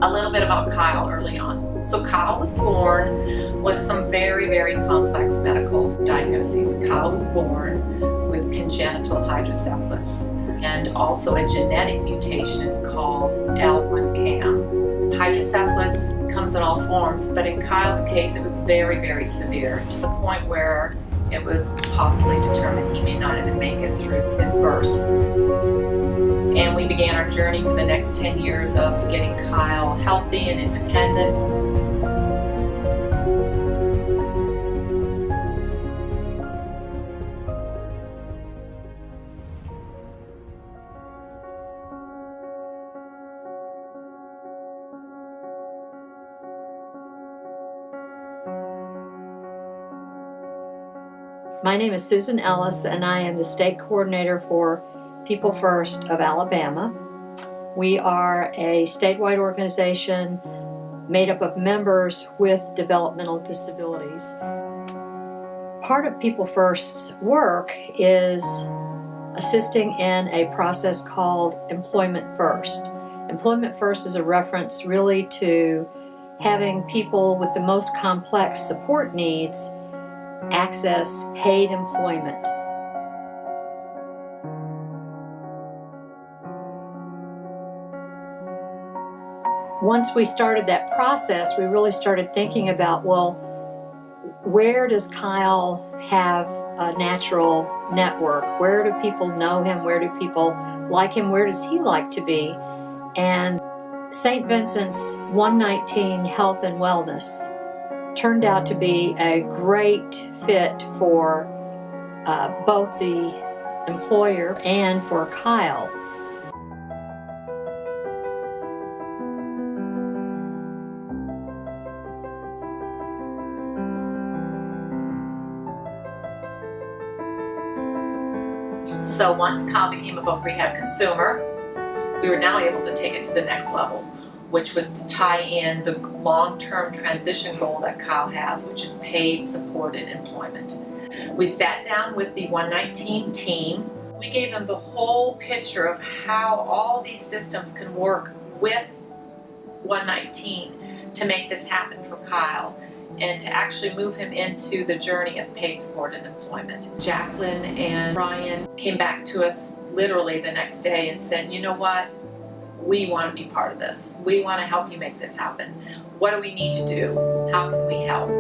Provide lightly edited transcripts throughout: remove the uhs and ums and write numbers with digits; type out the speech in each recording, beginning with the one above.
A little bit about Kyle early on. So Kyle was born with some very, very complex medical diagnoses. Kyle was born with congenital hydrocephalus and also a genetic mutation called L1CAM. Hydrocephalus comes in all forms, but in Kyle's case it was very, very severe, to the point where it was possibly determined he may not even make it through his birth. And we began our journey for the next 10 years of getting Kyle healthy and independent. My name is Susan Ellis, and I am the state coordinator for People First of Alabama. We are a statewide organization made up of members with developmental disabilities. Part of People First's work is assisting in a process called Employment First. Employment First is a reference really to having people with the most complex support needs access paid employment. Once we started that process, we really started thinking about, well, where does Kyle have a natural network? Where do people know him? Where do people like him? Where does he like to be? And St. Vincent's 119 Health and Wellness turned out to be a great fit for both the employer and for Kyle. So once Kyle became a voc rehab consumer, we were now able to take it to the next level, which was to tie in the long-term transition goal that Kyle has, which is paid supported employment. We sat down with the 119 team. We gave them the whole picture of how all these systems can work with 119 to make this happen for Kyle and to actually move him into the journey of paid supported employment. Jacqueline and Ryan came back to us literally the next day and said, you know what? We want to be part of this. We want to help you make this happen. What do we need to do? How can we help?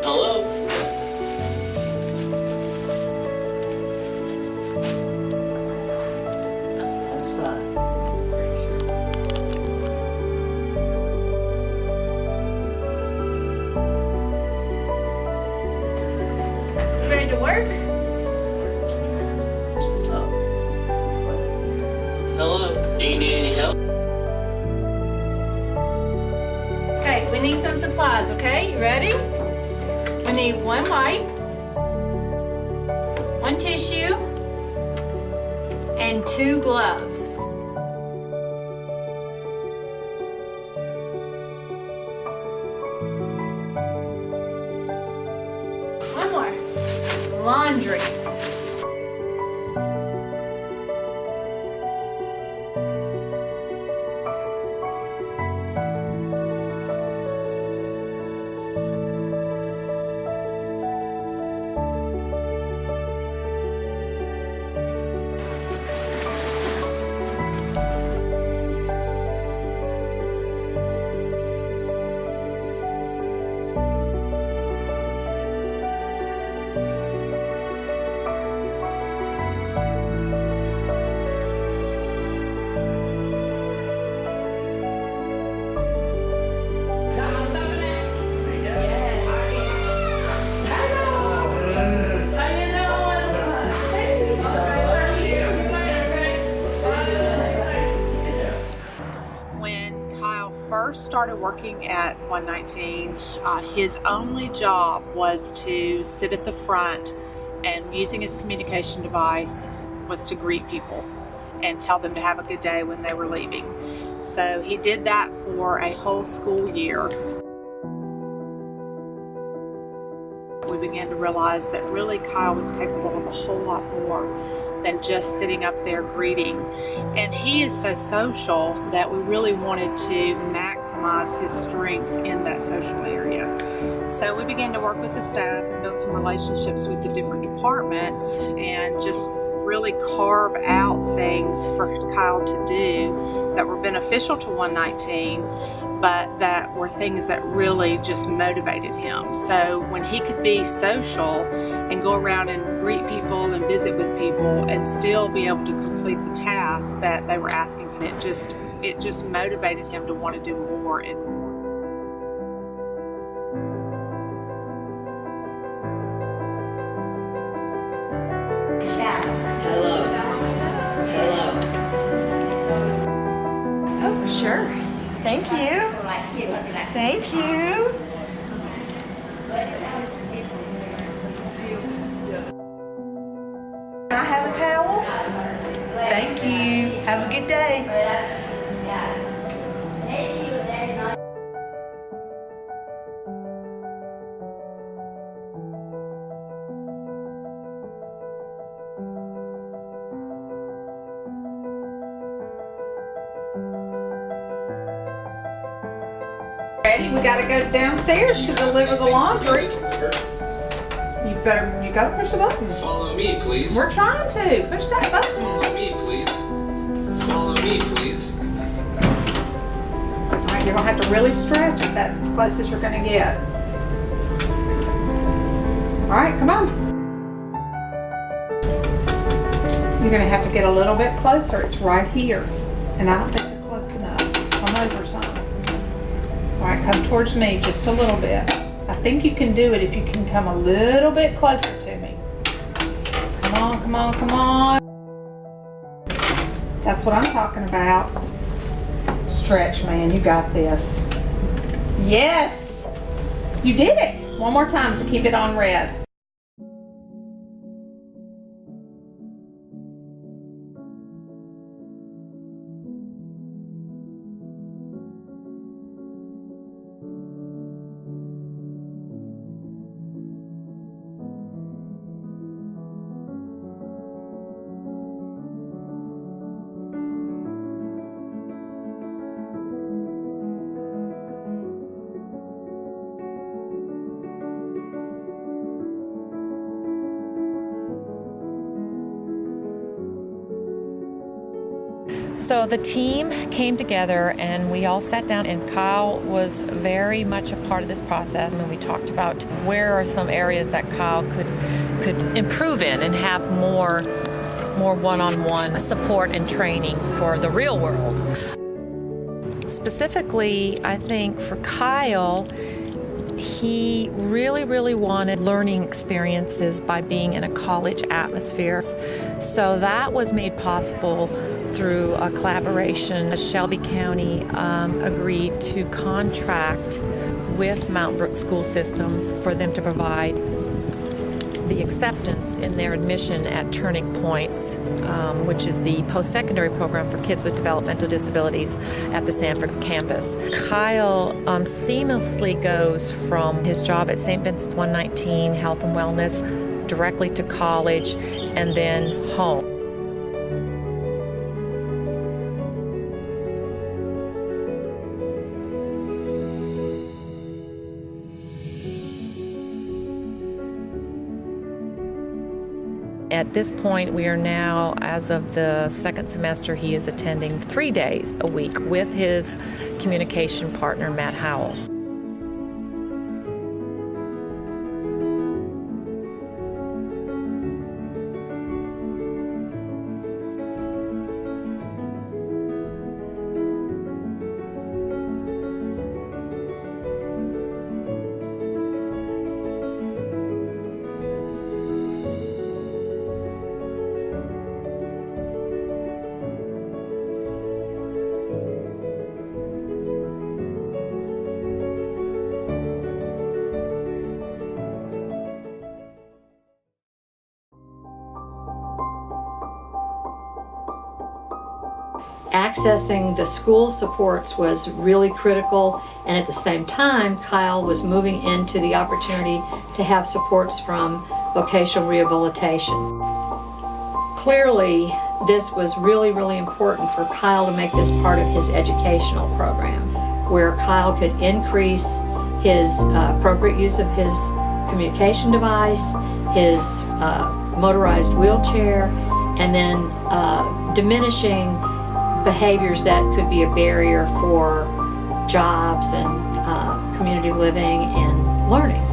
Hello? Ready to work? Hello? Do you need any help? Okay, we need some supplies, okay? You ready? We need one wipe, one tissue, and 2 gloves. One more. Laundry. first started working at 119, his only job was to sit at the front, and using his communication device was to greet people and tell them to have a good day when they were leaving. So he did that for a whole school year. We began to realize that really Kyle was capable of a whole lot more than just sitting up there greeting. And he is so social that we really wanted to maximize his strengths in that social area. So we began to work with the staff and build some relationships with the different departments and just really carve out things for Kyle to do that were beneficial to 119, but that were things that really just motivated him. So when he could be social and go around and greet people and visit with people and still be able to complete the tasks that they were asking him, it just motivated him to want to do more and more. Hello. Hello. Oh, sure. Thank you. Thank you. Can I have a towel? Thank you. Have a good day. Ready? We gotta go downstairs to deliver the laundry. You gotta push the button. Follow me, please. We're trying to. Push that button. Follow me, please. Follow me, please. Alright, you're gonna have to really stretch if that's as close as you're gonna get. Alright, come on. You're gonna have to get a little bit closer. It's right here. And I don't think you're close enough. Come over some. Alright, come towards me just a little bit. I think you can do it if you can come a little bit closer to me. Come on, come on, come on. That's what I'm talking about. Stretch, man, you got this. Yes! You did it! One more time to keep it on red. So the team came together and we all sat down, and Kyle was very much a part of this process. And we talked about where are some areas that Kyle could improve in and have more one-on-one support and training for the real world. Specifically, I think for Kyle, he really wanted learning experiences by being in a college atmosphere. So that was made possible through a collaboration. Shelby County agreed to contract with Mountain Brook School System for them to provide the acceptance in their admission at Turning Points, which is the post-secondary program for kids with developmental disabilities at the Sanford campus. Kyle seamlessly goes from his job at St. Vincent's 119 Health and Wellness directly to college and then home. At this point, we are now, as of the second semester, he is attending 3 days a week with his communication partner, Matt Howell. accessing the school supports was really critical, and at the same time, Kyle was moving into the opportunity to have supports from vocational rehabilitation. Clearly, this was really, really important for Kyle to make this part of his educational program, where Kyle could increase his appropriate use of his communication device, his motorized wheelchair, and then diminishing behaviors that could be a barrier for jobs and community living and learning.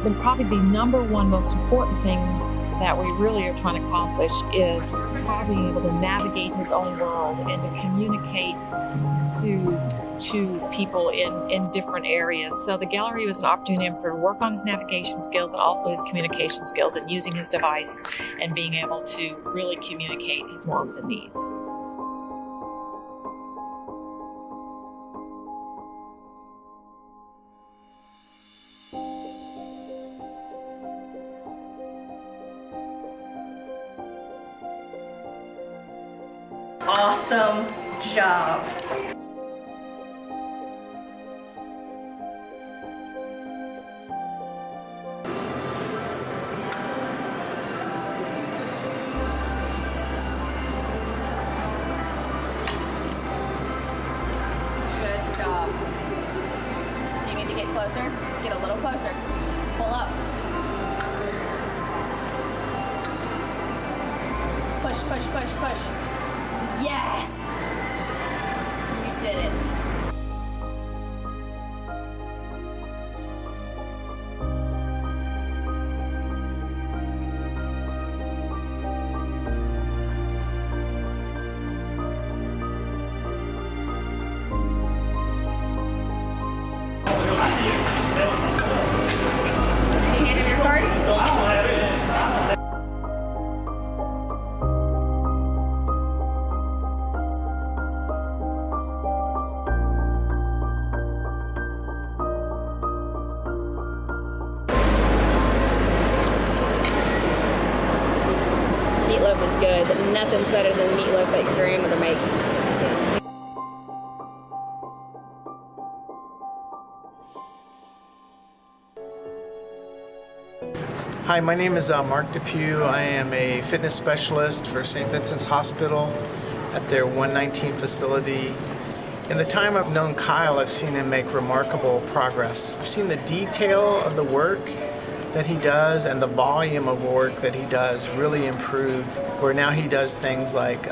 Then probably the number one most important thing that we really are trying to accomplish is Kyle being able to navigate his own world and to communicate to people in different areas. So the gallery was an opportunity for him to work on his navigation skills and also his communication skills and using his device and being able to really communicate his wants and needs. Awesome job. Good job. You need to get closer. Get a little closer. Pull up. Push, push, push, push. Yes! You did it. Can you hand him your card? Meatloaf is good. Nothing's better than meatloaf that your grandmother makes. Hi, my name is Mark Depew. I am a fitness specialist for St. Vincent's Hospital at their 119 facility. In the time I've known Kyle, I've seen him make remarkable progress. I've seen the detail of the work that he does and the volume of work that he does really improve, where now he does things like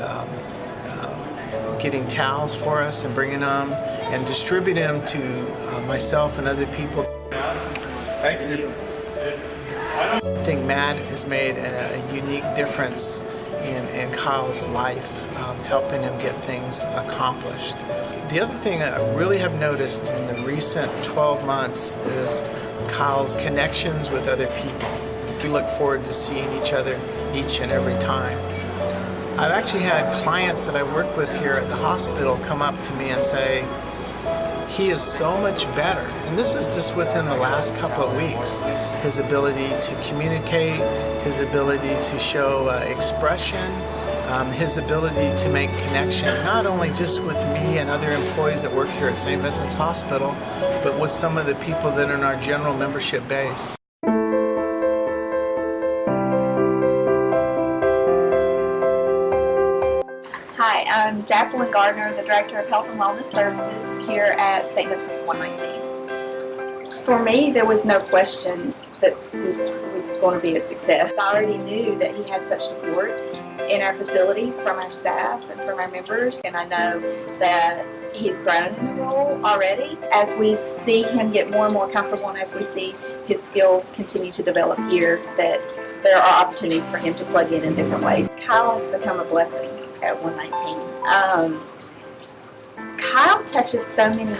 getting towels for us and bringing them and distributing them to myself and other people. Thank you. I think Matt has made a unique difference in Kyle's life, helping him get things accomplished. The other thing I really have noticed in the recent 12 months is Kyle's connections with other people. We look forward to seeing each other each and every time. I've actually had clients that I work with here at the hospital come up to me and say, he is so much better. And this is just within the last couple of weeks. His ability to communicate, his ability to show expression, his ability to make connection, not only just with me and other employees that work here at St. Vincent's Hospital, but with some of the people that are in our general membership base. Hi, I'm Jacqueline Gardner, the Director of Health and Wellness Services here at St. Vincent's 119. For me, there was no question that this was going to be a success. I already knew that he had such support in our facility from our staff and from our members, and I know that he's grown in the role already. As we see him get more and more comfortable and as we see his skills continue to develop here, that there are opportunities for him to plug in different ways. Kyle has become a blessing at 119. Kyle touches so many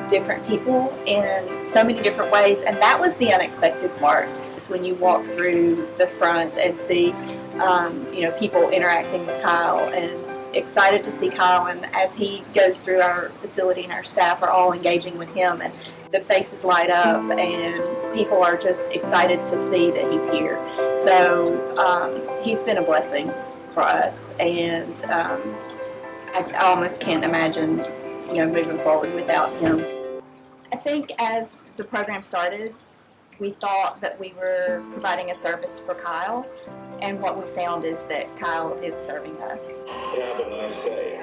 different people in so many different ways, and that was the unexpected part. Is when you walk through the front and see people interacting with Kyle, and excited to see Kyle, and as he goes through our facility and our staff are all engaging with him, and the faces light up and people are just excited to see that he's here. So he's been a blessing for us, and I almost can't imagine moving forward without him. I think as the program started, we thought that we were providing a service for Kyle, and what we found is that Kyle is serving us. Have a nice day.